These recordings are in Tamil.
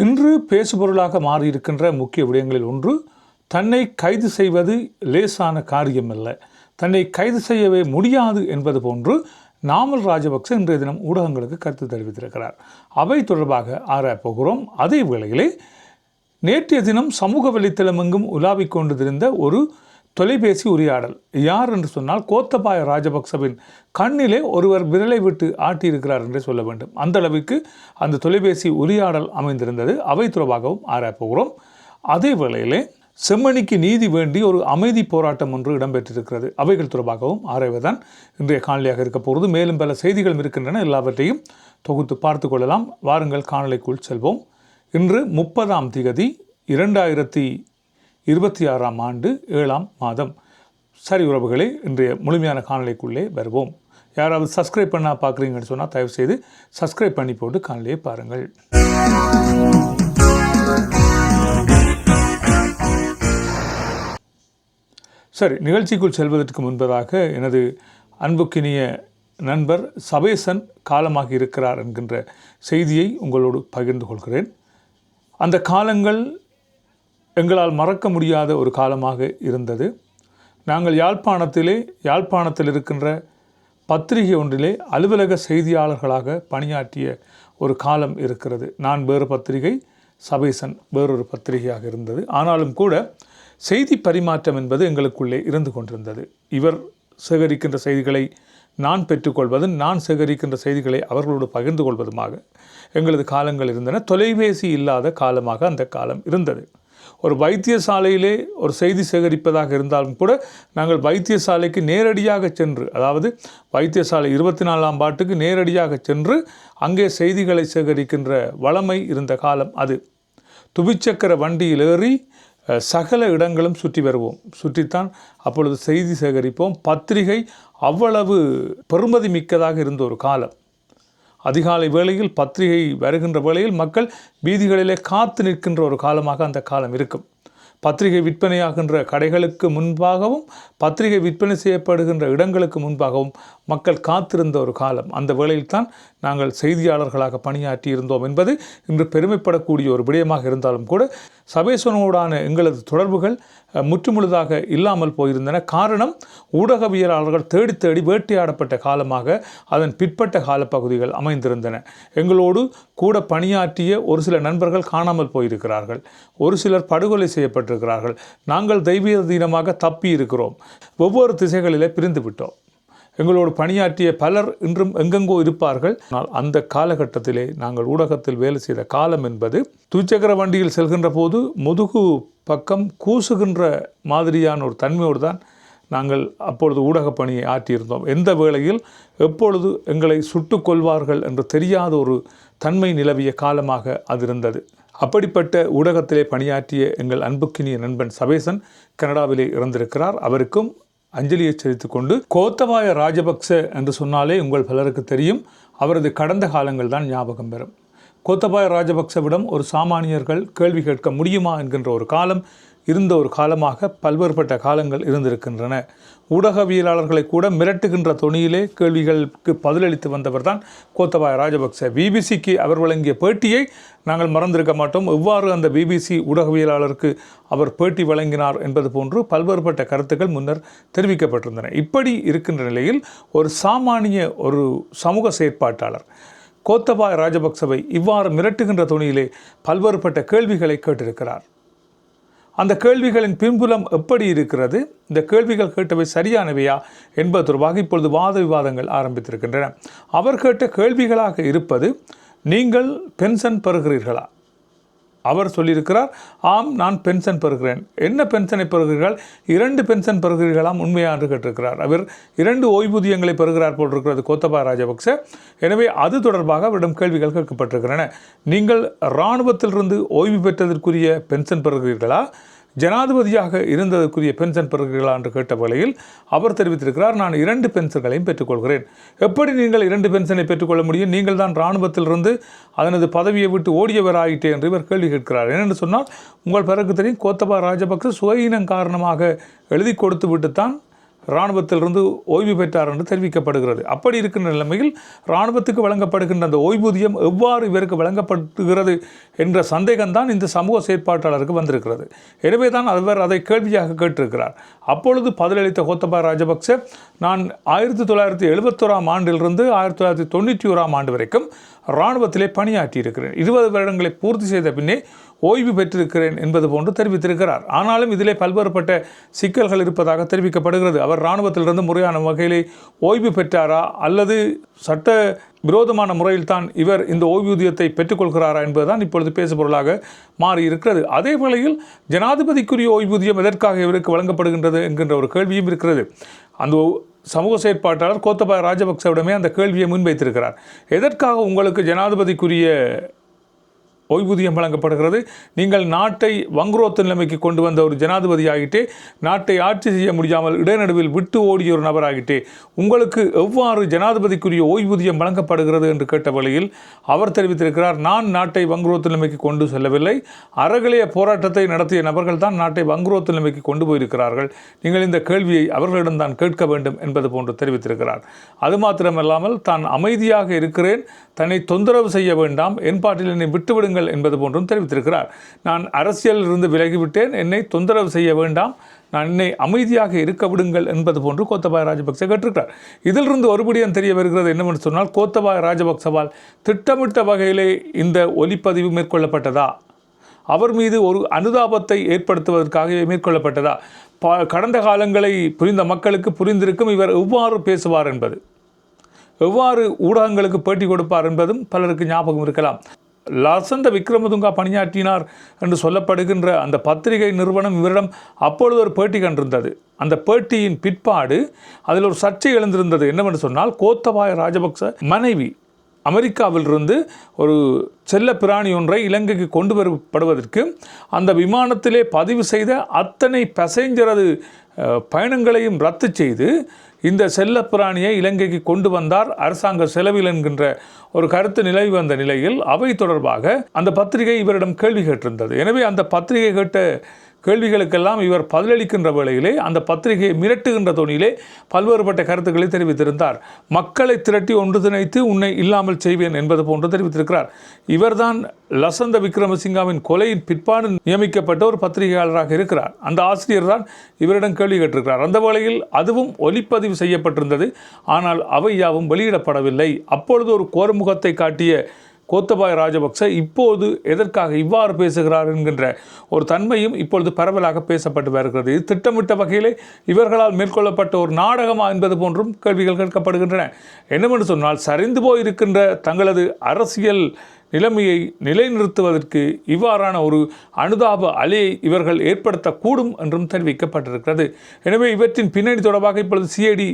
இன்று பேசுபொருளாக மாறியிருக்கின்ற முக்கிய விடயங்களில் ஒன்று, தன்னை கைது செய்வது லேசான காரியமல்ல, தன்னை கைது செய்யவே முடியாது என்பது போன்று நாமல் ராஜபக்ச இன்றைய தினம் ஊடகங்களுக்கு கருத்து தெரிவித்திருக்கிறார். அவை தொடர்பாக ஆராயப் போகிறோம். அதே வேளையிலே நேற்றைய தினம் சமூக வலைத்தளமெங்கும் உலாவிக் கொண்டிருந்த ஒரு தொலைபேசி உரையாடல், யார் என்று சொன்னால் கோத்தபாய ராஜபக்சவின் கண்ணிலே ஒருவர் விரலை விட்டு ஆட்டியிருக்கிறார் என்று சொல்ல வேண்டும். அந்த அளவுக்கு அந்த தொலைபேசி உரையாடல் அமைந்திருந்தது. அவை தொடர்பாகவும் ஆராயப்போகிறோம். அதே வேளையிலே செம்மணிக்கு நீதி வேண்டி ஒரு அமைதி போராட்டம் ஒன்று இடம்பெற்றிருக்கிறது. அவைகள் தொடர்பாகவும் ஆராய்வதுதான் இன்றைய காணொலியாக இருக்க போகிறது. மேலும் பல செய்திகள் இருக்கின்றன, எல்லாவற்றையும் தொகுத்து பார்த்து கொள்ளலாம். வாருங்கள் காணொலிக்குள் செல்வோம். இன்று 30ஆம் தேதி 2026ஆம் ஆண்டு 7ஆம் மாதம். சரி உறவுகளே, இன்றைய முழுமையான காணொலிக்குள்ளே வருவோம். யாராவது சப்ஸ்கிரைப் பண்ண பார்க்குறீங்கன்னு சொன்னால் தயவுசெய்து சப்ஸ்கிரைப் பண்ணி போட்டு காணொலியை பாருங்கள். சரி, நிகழ்ச்சிக்குள் செல்வதற்கு முன்பதாக எனது அன்புக்கினிய நண்பர் சபேசன் காலமாகி இருக்கிறார் என்கின்ற செய்தியை உங்களோடு பகிர்ந்து கொள்கிறேன். அந்த காலங்கள் எங்களால் மறக்க முடியாத ஒரு காலமாக இருந்தது. நாங்கள் யாழ்ப்பாணத்தில் இருக்கின்ற பத்திரிகை ஒன்றிலே அலுவலக செய்தியாளர்களாக பணியாற்றிய ஒரு காலம் இருக்கிறது. நான் வேறு பத்திரிகை, சபேசன் வேறொரு பத்திரிகையாக இருந்தது. ஆனாலும் கூட செய்தி பரிமாற்றம் என்பது எங்களுக்குள்ளே இருந்து கொண்டிருந்தது. இவர் சேகரிக்கின்ற செய்திகளை நான் பெற்றுக்கொள்வதும், நான் சேகரிக்கின்ற செய்திகளை அவர்களோடு பகிர்ந்து கொள்வதுமாக எங்களது காலங்கள் இருந்தன. தொலைபேசி இல்லாத காலமாக அந்த காலம் இருந்தது. ஒரு வைத்தியசாலையிலே ஒரு செய்தி சேகரிப்பதாக இருந்தாலும் கூட நாங்கள் வைத்தியசாலைக்கு நேரடியாக சென்று, அதாவது வைத்தியசாலை 24ஆம் பாட்டுக்கு நேரடியாக சென்று அங்கே செய்திகளை சேகரிக்கின்ற வளமை இருந்த காலம் அது. துவிச்சக்கர வண்டியில் ஏறி சகல இடங்களும் சுற்றி வருவோம். சுற்றித்தான் அப்பொழுது செய்தி சேகரிப்போம். பத்திரிகை அவ்வளவு பெறுமதி மிக்கதாக இருந்த ஒரு காலம். அதிகாலை வேளையில் பத்திரிகை வருகின்ற வேளையில் மக்கள் வீதிகளிலே காத்து நிற்கின்ற ஒரு காலமாக அந்த காலம் இருக்கும். பத்திரிகை விற்பனையாகின்ற கடைகளுக்கு முன்பாகவும் பத்திரிகை விற்பனை செய்யப்படுகின்ற இடங்களுக்கு முன்பாகவும் மக்கள் காத்திருந்த ஒரு காலம். அந்த வேளையில் தான் நாங்கள் செய்தியாளர்களாக பணியாற்றி இருந்தோம் என்பது இன்று பெருமைப்படக்கூடிய ஒரு விடயமாக இருந்தாலும் கூட சபேசனோடான எங்களது தொடர்புகள் முற்றுமுழுதாக இல்லாமல் போயிருந்தன. காரணம், ஊடகவியலாளர்கள் தேடி தேடி வேட்டையாடப்பட்ட காலமாக அதன் பிற்பட்ட காலப்பகுதிகள் அமைந்திருந்தன. எங்களோடு கூட பணியாற்றிய ஒரு சில நண்பர்கள் காணாமல் போயிருக்கிறார்கள், ஒரு சிலர் படுகொலை செய்யப்பட்டிருக்கிறார்கள். நாங்கள் தெய்வீகமாக தப்பி இருக்கிறோம், ஒவ்வொரு திசைகளிலே பிரிந்து விட்டோம். எங்களோடு பணியாற்றிய பலர் இன்றும் எங்கெங்கோ இருப்பார்கள். ஆனால் அந்த காலகட்டத்திலே நாங்கள் ஊடகத்தில் வேலை செய்த காலம் என்பது, துச்சக்கர வண்டியில் செல்கின்ற போது முதுகு பக்கம் கூசுகின்ற மாதிரியான ஒரு தன்மையோடு தான் நாங்கள் அப்பொழுது ஊடக பணியை ஆற்றியிருந்தோம். எந்த வேளையில் எப்பொழுது எங்களை சுட்டுக் கொள்வார்கள் என்று தெரியாத ஒரு தன்மை நிலவிய காலமாக அது இருந்தது. அப்படிப்பட்ட ஊடகத்திலே பணியாற்றிய எங்கள் அன்புக்கினிய நண்பன் சபேசன் கனடாவிலே இறந்திருக்கிறார். அவருக்கும் அஞ்சலியை செலுத்திக் கொண்டு, கோத்தபாய ராஜபக்ச என்று சொன்னாலே உங்கள் பலருக்கு தெரியும், அவரது கடந்த காலங்கள் தான் ஞாபகம் வரும். கோத்தபாய ராஜபக்சவிடம் ஒரு சாமானியர்கள் கேள்வி கேட்க முடியுமா என்கின்ற ஒரு காலம் இருந்த ஒரு காலமாக பல்வேறுபட்ட காலங்கள் இருந்திருக்கின்றன. ஊடகவியலாளர்களை கூட மிரட்டுகின்ற தொனியிலே கேள்விகளுக்கு பதிலளித்து வந்தவர் தான் கோத்தபாய ராஜபக்ச. பிபிசிக்கு அவர் வழங்கிய பேட்டியை நாங்கள் மறந்திருக்க மாட்டோம். எவ்வாறு அந்த பிபிசி ஊடகவியலாளருக்கு அவர் பேட்டி வழங்கினார் என்பது போன்று பல்வேறுபட்ட கருத்துக்கள் முன்னர் தெரிவிக்கப்பட்டிருந்தன. இப்படி இருக்கின்ற நிலையில் ஒரு சாமானிய ஒரு சமூக செயற்பாட்டாளர் கோத்தபாய ராஜபக்சவை இவ்வாறு மிரட்டுகின்ற தொனியிலே பல்வேறுபட்ட கேள்விகளை கேட்டிருக்கிறார். அந்த கேள்விகளின் பின்புலம் எப்படி இருக்கிறது, இந்த கேள்விகள் கேட்டவை சரியானவையா என்பது தொடர்பாக இப்பொழுது வாத விவாதங்கள் ஆரம்பித்திருக்கின்றன. அவர் கேட்ட கேள்விகளாக இருப்பது, நீங்கள் பென்ஷன் பெறுகிறீர்களா? அவர் சொல்லியிருக்கிறார், ஆம், நான் பென்ஷன் பெறுகிறேன். என்ன பென்ஷனை பெறுகிறீர்கள்? 2 பென்ஷன் பெறுகிறீர்களாம், உண்மையா என்று கேட்டிருக்கிறார். அவர் 2 ஓய்வூதியங்களை பெறுகிறார் போட்டிருக்கிறது கோத்தபாய ராஜபக்ச. எனவே அது தொடர்பாக அவரிடம் கேள்விகள் கேட்கப்பட்டிருக்கின்றன. நீங்கள் இராணுவத்திலிருந்து ஓய்வு பெற்றதற்குரிய பென்ஷன் பெறுகிறீர்களா, ஜனாதிபதியாக இருந்ததற்குரிய பென்ஷன் பெறுகிறீர்களா என்று கேட்ட வேளையில் அவர் தெரிவித்திருக்கிறார், நான் 2 பென்ஷன்களையும் பெற்றுக்கொள்கிறேன். எப்படி நீங்கள் 2 பென்ஷனை பெற்றுக்கொள்ள முடியும்? நீங்கள் தான் இராணுவத்திலிருந்து அதனது பதவியை விட்டு ஓடியவராயிட்டே என்று இவர் கேள்வி கேட்கிறார். ஏனென்று சொன்னால், உங்கள் பிறகு தெரியும், கோத்தபாய ராஜபக்ச சுயநலம் காரணமாக எழுதி கொடுத்து விட்டுத்தான் இராணுவத்திலிருந்து ஓய்வு பெற்றார் என்று தெரிவிக்கப்படுகிறது. அப்படி இருக்கின்ற நிலைமையில் இராணுவத்துக்கு வழங்கப்படுகின்ற அந்த ஓய்வூதியம் எவ்வாறு இவருக்கு வழங்கப்படுகிறது என்ற சந்தேகம்தான் இந்த சமூக செயற்பாட்டாளருக்கு வந்திருக்கிறது. எனவே தான் அவர் அதை கேள்வியாக கேட்டிருக்கிறார். அப்பொழுது பதிலளித்த கோத்தபாய ராஜபக்ச, நான் 1971 ஆண்டிலிருந்து 1991 ஆண்டு வரைக்கும் இராணுவத்திலே பணியாற்றியிருக்கிறேன், 20 வருடங்களை பூர்த்தி செய்த பின்னே ஓய்வு பெற்றிருக்கிறேன் என்பது போன்று தெரிவித்திருக்கிறார். ஆனாலும் இதிலே பல்வேறுபட்ட சிக்கல்கள் இருப்பதாக தெரிவிக்கப்படுகிறது. அவர் இராணுவத்திலிருந்து முறையான வகையிலே ஓய்வு பெற்றாரா அல்லது சட்ட விரோதமான முறையில் தான் இவர் இந்த ஓய்வூதியத்தை பெற்றுக்கொள்கிறாரா என்பதுதான் இப்பொழுது பேசுபொருளாக மாறியிருக்கிறது. அதே வேளையில் ஜனாதிபதிக்குரிய ஓய்வூதியம் எதற்காக இவருக்கு வழங்கப்படுகின்றது என்கின்ற ஒரு கேள்வியும் இருக்கிறது. அந்த சமூக செயற்பாட்டாளர் கோத்தபாய ராஜபக்சவிடமே அந்த கேள்வியை முன்வைத்திருக்கிறார். எதற்காக உங்களுக்கு ஜனாதிபதிக்குரிய ஓய்வூதியம் வழங்கப்படுகிறது? நீங்கள் நாட்டை வங்குரோத்து நிலைமைக்கு கொண்டு வந்த ஒரு ஜனாதிபதி ஆகிட்டே, நாட்டை ஆட்சி செய்ய முடியாமல் இடைநடுவில் விட்டு ஓடிய ஒரு நபராகிட்டே, உங்களுக்கு எவ்வாறு ஜனாதிபதிக்குரிய ஓய்வூதியம் வழங்கப்படுகிறது என்று கேட்ட வழியில் அவர் தெரிவித்திருக்கிறார், நான் நாட்டை வங்குரோத்து நிலைமைக்கு கொண்டு செல்லவில்லை, அறகலைய போராட்டத்தை நடத்திய நபர்கள் தான் நாட்டை வங்குரோத்து நிலைமைக்கு கொண்டு போயிருக்கிறார்கள், நீங்கள் இந்த கேள்வியை அவர்களிடம் தான் கேட்க வேண்டும் என்பது போன்று தெரிவித்திருக்கிறார். அது மாத்திரமல்லாமல் தான் அமைதியாக இருக்கிறேன், தன்னை தொந்தரவு செய்ய வேண்டாம், என் பாட்டில் என்னை விட்டுவிடுங்கள் என்பது போன்றும் தெரிவித்திருக்கிறார். நான் அரசியலில் இருந்து விலகிவிட்டேன், என்னை தொந்தரவு செய்ய வேண்டாம், நான் என்னை அமைதியாக இருக்க விடுங்கள் என்பது போன்று கோத்தபாய ராஜபக்ச கேட்டிருக்கிறார். இதிலிருந்து ஒருபடியும் தெரிய வருகிறது என்னவென்று சொன்னால், கோத்தபாய ராஜபக்சவால் திட்டமிட்ட வகையிலே இந்த ஒலிப்பதிவு மேற்கொள்ளப்பட்டதா, அவர் மீது ஒரு அனுதாபத்தை ஏற்படுத்துவதற்காக மேற்கொள்ளப்பட்டதா, கடந்த காலங்களை புரிந்த மக்களுக்கு புரிந்திருக்கும் இவர் எவ்வாறு பேசுவார் என்பது, எவ்வாறு ஊடகங்களுக்கு பேட்டி கொடுப்பார் என்பதும் பலருக்கு ஞாபகம் இருக்கலாம். லசந்த விக்ரமதுங்கா பணியாற்றினார் என்று சொல்லப்படுகின்ற அந்த பத்திரிகை நிறுவனம் இவரிடம் அப்பொழுது ஒரு பேட்டி கண்டிருந்தது. அந்த பேட்டியின் பிற்பாடு அதில் ஒரு சர்ச்சை எழுந்திருந்தது. என்னவென்று சொன்னால், கோத்தபாய ராஜபக்ச மனைவி அமெரிக்காவிலிருந்து ஒரு செல்ல பிராணி ஒன்றை இலங்கைக்கு கொண்டு வரப்படுவதற்கு அந்த விமானத்திலே பதிவு செய்த அத்தனை பேசஞ்சரது பயணங்களையும் ரத்து செய்து இந்த செல்ல பிராணியை இலங்கைக்கு கொண்டு வந்தார் அரசாங்க செலவில் என்கின்ற ஒரு கருத்து நிலவி வந்த நிலையில் அவை தொடர்பாக அந்த பத்திரிகை இவரிடம் கேள்வி கேட்டிருந்தது. எனவே அந்த பத்திரிகை கேட்ட கேள்விகளுக்கெல்லாம் இவர் பதிலளிக்கின்ற வேளையிலே அந்த பத்திரிகையை மிரட்டுகின்ற தொனியிலே பல்வேறுபட்ட கருத்துக்களை தெரிவித்திருந்தார். மக்களை திரட்டி ஒன்று திணைத்து உன்னை இல்லாமல் செய்வேன் என்பது போன்று தெரிவித்திருக்கிறார். இவர்தான் லசந்த விக்ரமசிங்காவின் கொலையின் பிற்பாடு நியமிக்கப்பட்ட ஒரு பத்திரிகையாளராக இருக்கிறார். அந்த ஆசிரியர் தான் இவரிடம் கேள்வி கேட்டிருக்கிறார். அந்த வேளையில் அதுவும் ஒலிப்பதிவு செய்யப்பட்டிருந்தது. ஆனால் அவை யாவும் வெளியிடப்படவில்லை. அப்பொழுது ஒரு கோரமுகத்தை காட்டிய கோத்தபாய ராஜபக்ச இப்போது எதற்காக இவ்வாறு பேசுகிறார் என்கின்ற ஒரு தன்மையும் இப்பொழுது பரவலாக பேசப்பட்டு வருகிறது. இது திட்டமிட்ட வகையிலே இவர்களால் மேற்கொள்ளப்பட்ட ஒரு நாடகமா என்பது போன்றும் கேள்விகள் கேட்கப்படுகின்றன. என்னவென்று சொன்னால், சரிந்து போயிருக்கின்ற தங்களது அரசியல் நிலைமையை நிலைநிறுத்துவதற்கு இவ்வாறான ஒரு அனுதாப அலையை இவர்கள் ஏற்படுத்தக்கூடும் என்றும் தெரிவிக்கப்பட்டிருக்கிறது. எனவே இவற்றின் பின்னணி தொடர்பாக இப்பொழுது சிஐடி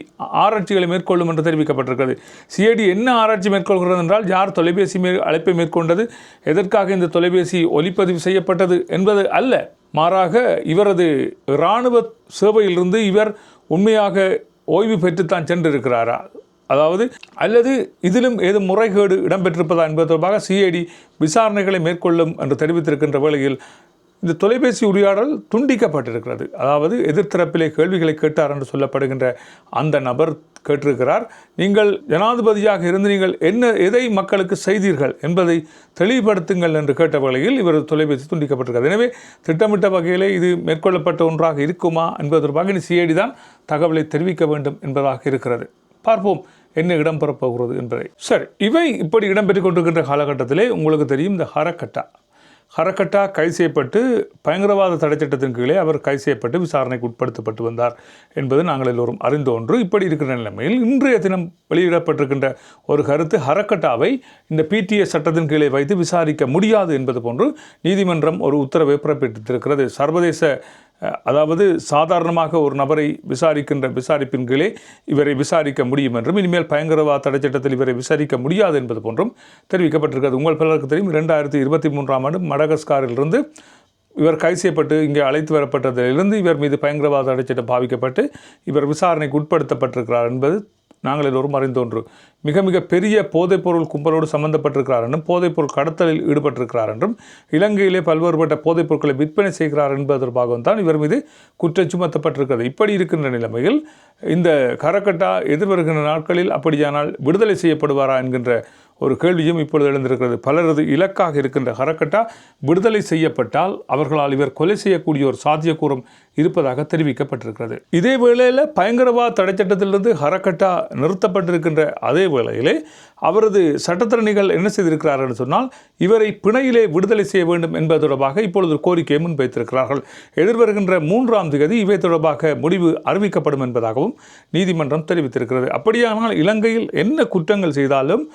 ஆராய்ச்சிகளை மேற்கொள்ளும் என்று தெரிவிக்கப்பட்டிருக்கிறது. சிஐடி என்ன ஆராய்ச்சி மேற்கொள்கிறது என்றால், யார் தொலைபேசி அழைப்பை மேற்கொண்டது, எதற்காக இந்த தொலைபேசி ஒலிப்பதிவு செய்யப்பட்டது என்பது அல்ல. மாறாக இவரது இராணுவ சேவையிலிருந்து இவர் உண்மையாக ஓய்வு பெற்றுத்தான் சென்றிருக்கிறாரா, அதாவது அல்லது இதிலும் ஏதும் முறைகேடு இடம்பெற்றிருப்பதா என்பது தொடர்பாக சிஐடி விசாரணைகளை மேற்கொள்ளும் என்று தெரிவித்திருக்கின்ற வேளையில் இந்த தொலைபேசி உரையாடல் துண்டிக்கப்பட்டிருக்கிறது. அதாவது எதிர்த்தரப்பிலே கேள்விகளை கேட்டார் என்று சொல்லப்படுகின்ற அந்த நபர் கேட்டிருக்கிறார், நீங்கள் ஜனாதிபதியாக இருந்து நீங்கள் எதை மக்களுக்கு செய்தீர்கள் என்பதை தெளிவுபடுத்துங்கள் என்று கேட்ட வேளையில் இவரது தொலைபேசி துண்டிக்கப்பட்டிருக்கிறது. எனவே திட்டமிட்ட வகையிலே இது மேற்கொள்ளப்பட்ட ஒன்றாக இருக்குமா என்பது தொடர்பாக சிஐடி தான் தகவலை தெரிவிக்க வேண்டும் என்பதாக இருக்கிறது. பார்ப்போம் என்ன இடம்பெறப் போகிறது என்பதை. சரி, இவை இப்படி இடம்பெற்றுக் கொண்டிருக்கின்ற காலகட்டத்திலே உங்களுக்கு தெரியும், இந்த ஹரக்கட்டா கைது செய்யப்பட்டு பயங்கரவாத தடை சட்டத்தின் கீழே அவர் கைது செய்யப்பட்டு விசாரணைக்கு உட்படுத்தப்பட்டு வந்தார் என்பது நாங்கள் எல்லோரும் அறிந்த ஒன்று. இப்படி இருக்கிற நிலைமையில் இன்றைய தினம் வெளியிடப்பட்டிருக்கின்ற ஒரு கருத்து, ஹரக்கட்டாவை இந்த பிடிஏ சட்டத்தின் கீழே வைத்து விசாரிக்க முடியாது என்பது போன்று நீதிமன்றம் ஒரு உத்தரவை பிறப்பித்திருக்கிறது. சர்வதேச, அதாவது சாதாரணமாக ஒரு நபரை விசாரிக்கின்ற விசாரிப்பின் கீழே இவரை விசாரிக்க முடியும் என்றும், இனிமேல் பயங்கரவாத தடை சட்டத்தில் இவரை விசாரிக்க முடியாது என்பது போன்றும் தெரிவிக்கப்பட்டிருக்கிறது. உங்கள் பலருக்கு தெரியும், 2023 ஆண்டு மடகஸ்காரிலிருந்து இவர் கைது செய்யப்பட்டு இங்கே அழைத்து வரப்பட்டதிலிருந்து இவர் மீது பயங்கரவாத தடை சட்டம் பாவிக்கப்பட்டு இவர் விசாரணைக்கு உட்படுத்தப்பட்டிருக்கிறார் என்பது நாங்கள் எல்லோரும் அறிந்த ஒன்று. மிக மிக பெரிய போதைப்பொருள் கும்பலோடு சம்பந்தப்பட்டிருக்கிறார் என்றும், போதைப்பொருள் கடத்தலில் ஈடுபட்டிருக்கிறார் என்றும், இலங்கையிலே பல்வேறுபட்ட போதைப் பொருட்களை விற்பனை செய்கிறார் என்பது தொடர்பாகவும் தான் இவர் மீது குற்றம் சுமத்தப்பட்டிருக்கிறது. இப்படி இருக்கின்ற நிலைமையில் இந்த ஹரக்கட்டா எதிர்வருகின்ற நாட்களில் அப்படியானால் விடுதலை செய்யப்படுவாரா என்கின்ற ஒரு கேள்வியும் இப்பொழுது எழுந்திருக்கிறது. பலரது இலக்காக இருக்கின்ற ஹரக்கட்டா விடுதலை செய்யப்பட்டால் அவர்களால் இவர் கொலை செய்யக்கூடிய ஒரு சாத்தியக்கூறும் இருப்பதாக தெரிவிக்கப்பட்டிருக்கிறது. இதே வேளையில் பயங்கரவாத தடை சட்டத்திலிருந்து ஹரக்கட்டா நிறுத்தப்பட்டிருக்கின்ற அதே வேளையிலே அவரது சட்டத்திறனிகள் என்ன செய்திருக்கிறார்கள் என்று சொன்னால் இவரை பிணையிலே விடுதலை செய்ய வேண்டும் என்பது தொடர்பாக இப்பொழுது கோரிக்கையை முன்வைத்திருக்கிறார்கள். எதிர்வருகின்ற 3ஆம் தேதி இவை தொடர்பாக முடிவு அறிவிக்கப்படும் என்பதாகவும் நீதிமன்றம் தெரிவித்திருக்கிறது. அப்படியானால் இலங்கையில் என்ன குற்றங்கள் செய்தாலும்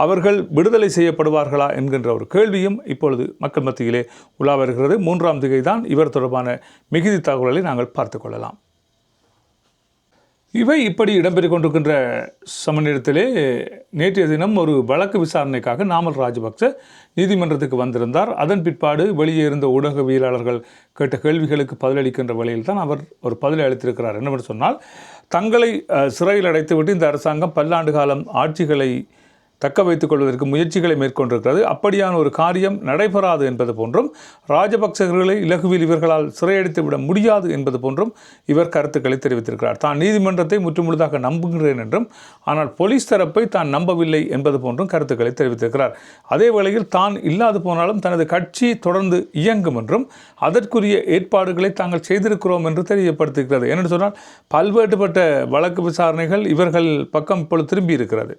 அவர்கள் விடுதலை செய்யப்படுவார்களா என்கின்ற ஒரு கேள்வியும் இப்பொழுது மக்கள் மத்தியிலே உலா வருகிறது. 3ஆம் தேதி தான் இவர் தொடர்பான மிகுதி தகவல்களை நாங்கள் பார்த்துக் கொள்ளலாம். இவை இப்படி இடம்பெற்றுக் கொண்டிருக்கின்ற சமநேரத்திலே நேற்றைய தினம் ஒரு வழக்கு விசாரணைக்காக நாமல் ராஜபக்ச நீதிமன்றத்துக்கு வந்திருந்தார். அதன் பிற்பாடு வெளியே இருந்த ஊடகவியலாளர்கள் கேட்ட கேள்விகளுக்கு பதிலளிக்கின்ற வழியில் தான் அவர் ஒரு பதிலை அளித்திருக்கிறார். என்னவென்று சொன்னால், தங்களை சிறையில் அடைத்துவிட்டு இந்த அரசாங்கம் பல்லாண்டு காலம் ஆட்சிகளை தக்க வைத்துக் கொள்வதற்கு முயற்சிகளை மேற்கொண்டிருக்கிறது. அப்படியான ஒரு காரியம் நடைபெறாது என்பது போன்றும் ராஜபக்சர்களை இலகுவில் இவர்களால் சிறையடித்து விட முடியாது என்பது போன்றும் இவர் கருத்துக்களை தெரிவித்திருக்கிறார். தான் நீதிமன்றத்தை முற்றுமுழுதாக நம்புகிறேன் என்றும், ஆனால் போலீஸ் தரப்பை தான் நம்பவில்லை என்பது போன்றும் கருத்துக்களை தெரிவித்திருக்கிறார். அதே வேளையில் தான் இல்லாது போனாலும் தனது கட்சி தொடர்ந்து இயங்கும் என்றும் அதற்குரிய ஏற்பாடுகளை தாங்கள் செய்திருக்கிறோம் என்று தெரியப்படுத்துகிறது. ஏனென்று சொன்னால் பல்வேறுபட்ட வழக்கு விசாரணைகள் இவர்கள் பக்கம் இப்பொழுது திரும்பி இருக்கிறது.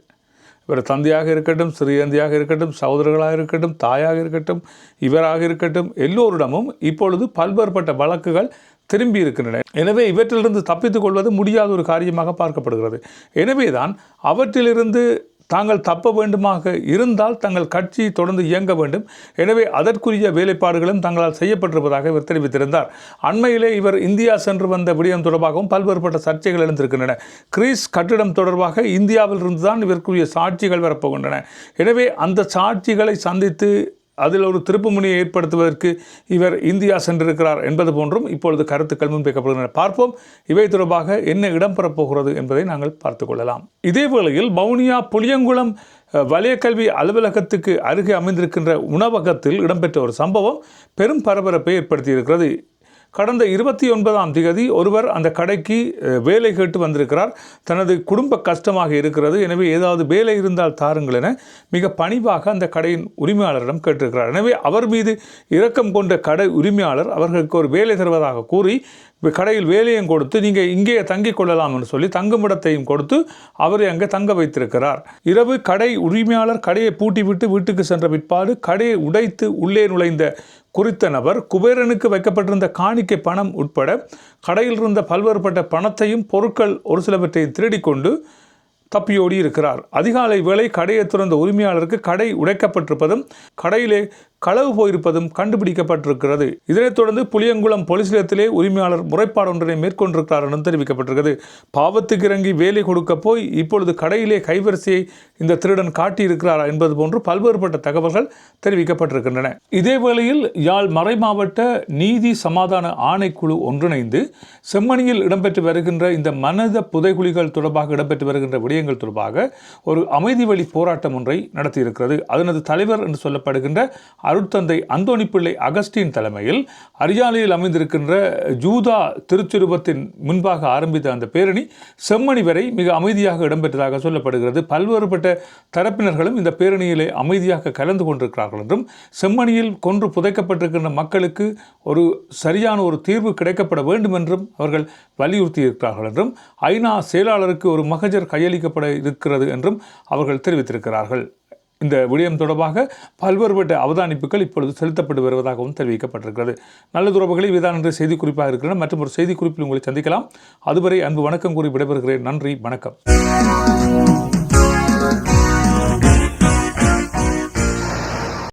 இவர் தந்தையாக இருக்கட்டும், சிறியந்தியாக இருக்கட்டும், சகோதரர்களாக இருக்கட்டும், தாயாக இருக்கட்டும், இவராக இருக்கட்டும், எல்லோரிடமும் இப்பொழுது பல்வேறுபட்ட வழக்குகள் திரும்பி இருக்கின்றன. எனவே இவற்றிலிருந்து தப்பித்துக் கொள்வது முடியாத ஒரு காரியமாக பார்க்கப்படுகிறது. எனவேதான் அவற்றிலிருந்து தாங்கள் தப்ப வேண்டுமாக இருந்தால் தங்கள் கட்சி தொடர்ந்து இயங்க வேண்டும். எனவே அதற்குரிய வேலைப்பாடுகளும் தங்களால் செய்யப்பட்டிருப்பதாக இவர் தெரிவித்திருந்தார். அண்மையிலே இவர் இந்தியா சென்று வந்த விடயம் தொடர்பாகவும் பல்வேறுபட்ட சர்ச்சைகள் எழுந்திருக்கின்றன. கிரீஸ் கட்டிடம் தொடர்பாக இந்தியாவில் இருந்துதான் இவருக்குரிய சாட்சிகள் வரப்போகின்றன. எனவே அந்த சாட்சிகளை சந்தித்து அதில் ஒரு திருப்புமுனையை ஏற்படுத்துவதற்கு இவர் இந்தியா சென்றிருக்கிறார் என்பது போன்றும் இப்பொழுது கருத்துக்கள் முன்வைக்கப்படுகின்றன. பார்ப்போம் இவை தொடர்பாக என்ன இடம்பெறப் போகிறது என்பதை நாங்கள் பார்த்துக் கொள்ளலாம். இதே வேளையில் வவுனியா புளியங்குளம் வலயக்கல்வி அலுவலகத்துக்கு அருகே அமைந்திருக்கின்ற உணவகத்தில் இடம்பெற்ற ஒரு சம்பவம் பெரும் பரபரப்பை ஏற்படுத்தியிருக்கிறது. கடந்த 29ஆம் தேதி ஒருவர் அந்த கடைக்கு வேலை கேட்டு வந்திருக்கிறார். தனது குடும்ப கஷ்டமாக இருக்கிறது, எனவே ஏதாவது வேலை இருந்தால் தாருங்கள் என மிக பணிவாக அந்த கடையின் உரிமையாளரிடம் கேட்டிருக்கிறார். எனவே அவர் மீது இரக்கம் கொண்ட கடை உரிமையாளர் அவர்களுக்கு ஒரு வேலை தருவதாக கூறி கடையில் வேலையும் கொடுத்து நீங்கள் இங்கே தங்கிக் கொள்ளலாம் என்று சொல்லி தங்குமிடத்தையும் கொடுத்து அவரை அங்கே தங்க வைத்திருக்கிறார். இரவு கடை உரிமையாளர் கடையை பூட்டிவிட்டு வீட்டுக்கு சென்ற பிற்பாடு கடையை உடைத்து உள்ளே நுழைந்த குறித்த நபர் குபேரனுக்கு வைக்கப்பட்டிருந்த காணிக்கை பணம் உட்பட கடையில் இருந்த பல்வேறுபட்ட பணத்தையும் பொருட்கள் ஒரு சிலவற்றையும் திருடிக்கொண்டு தப்பியோடி இருக்கிறார். அதிகாலை வேளை கடையை திறந்த உரிமையாளருக்கு கடை உடைக்கப்பட்டிருப்பதும் கடையிலே களவு போயிருப்பதும் கண்டுபிடிக்கப்பட்டிருக்கிறது. இதனைத் தொடர்ந்து புளியங்குளம் போலீஸ் நிலையத்திலே உரிமையாளர் முறைப்பாடு ஒன்றினை மேற்கொண்டிருக்கிறார் என்றும் தெரிவிக்கப்பட்டிருக்கிறது. பாவத்துக்கு இறங்கி வேலை கொடுக்க போய் இப்பொழுது கடையிலே கைவரிசையை இந்த திருடன் காட்டியிருக்கிறார் என்பது போன்று பல்வேறுபட்ட தகவல்கள் தெரிவிக்கப்பட்டிருக்கின்றன. இதே வேளையில் யாழ் மறைமாவட்ட நீதி சமாதான ஆணைக்குழு ஒன்றிணைந்து செம்மணியில் இடம்பெற்று வருகின்ற இந்த மனித புதைகுழிகள் தொடர்பாக இடம்பெற்று வருகின்ற விடயங்கள் தொடர்பாக ஒரு அமைதி வழி போராட்டம் ஒன்றை நடத்தியிருக்கிறது. அதனது தலைவர் என்று சொல்லப்படுகின்ற அருட்தந்தை அந்தோணி பிள்ளை அகஸ்டின் தலைமையில் அரியாலையில் அமைந்திருக்கின்ற ஜூதா திருச்சுருபத்தின் முன்பாக ஆரம்பித்த அந்த பேரணி செம்மணி வரை மிக அமைதியாக இடம்பெற்றதாக சொல்லப்படுகிறது. பல்வேறுபட்ட தரப்பினர்களும் இந்த பேரணியிலே அமைதியாக கலந்து கொண்டிருக்கிறார்கள் என்றும், செம்மணியில் கொன்று புதைக்கப்பட்டிருக்கின்ற மக்களுக்கு ஒரு சரியான ஒரு தீர்வு கிடைக்கப்பட வேண்டும் என்றும் அவர்கள் வலியுறுத்தி இருக்கிறார்கள் என்றும், ஐநா செயலாளருக்கு ஒரு மகஜர் கையளிக்கப்பட இருக்கிறது என்றும் அவர்கள் தெரிவித்திருக்கிறார்கள். இந்த விடயம் தொடர்பாக பல்வேறுபட்ட அவதானிப்புகள் இப்பொழுது செலுத்தப்பட்டு வருவதாகவும் தெரிவிக்கப்பட்டிருக்கிறது. நல்ல உறவுகளை இவைதான் என்ற செய்தி குறிப்பாக இருக்கின்றன. மற்றும் ஒரு செய்தி குறிப்பில் உங்களை சந்திக்கலாம். அதுவரை அன்பு வணக்கம் கூறி விடைபெறுகிறேன். நன்றி, வணக்கம்.